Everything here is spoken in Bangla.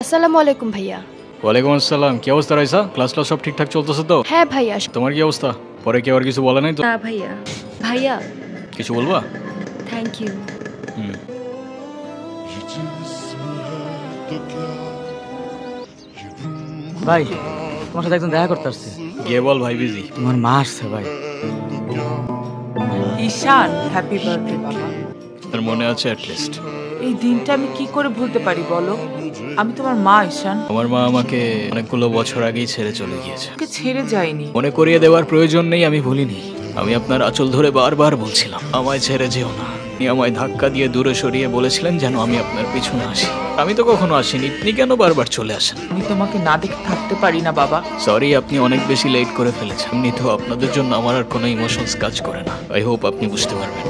আসসালামু আলাইকুম ভাইয়া। ওয়ালাইকুম আসসালাম। কি অবস্থা রাইসা? ক্লাস সব ঠিকঠাক চলতেছে তো? হ্যাঁ ভাইয়া। তোমার কি অবস্থা? পরে কেউ আর কিছু বলে নাই তো? না ভাইয়া। ভাইয়া কিছু বলবা? Thank you. হুম। ভাই তোমার সাথে একজন দেখা করতে আসছে। গিয়ে বল ভাই বিজি। তোমার মা আসছে ভাই। ঈশান, হ্যাপি বার্থডে বাবা। তোর মনে আছে অ্যাটলিস্ট? এই দিনটা আমি কি করে ভুলতে পারি বলো? আমি তোমার মা ঈশান। আমার মা আমাকে অনেকগুলো বছর আগেই ছেড়ে চলে গিয়েছে। ওকে ছেড়ে যায়নি। মনে করিয়ে দেওয়ার প্রয়োজন নেই, আমি ভুলিনি। আমি আপনার আঁচল ধরে বারবার বলছিলাম আমায় ছেড়ে যেও না। আপনি আমায় ধাক্কা দিয়ে দূরে সরিয়ে বলেছিলেন যেন আমি আপনার পিছনে আসি। আমি তো কখনো আসিনি, আপনি কেন বারবার চলে আসেন? আমি তোমাকে না দেখে থাকতে পারি না বাবা। সরি, আপনি অনেক বেশি লেট করে ফেলেছেন। এমনি তো আপনাদের জন্য আমার আর কোনো ইমোশনস কাজ করে না। আই হোপ আপনি বুঝতে পারবেন।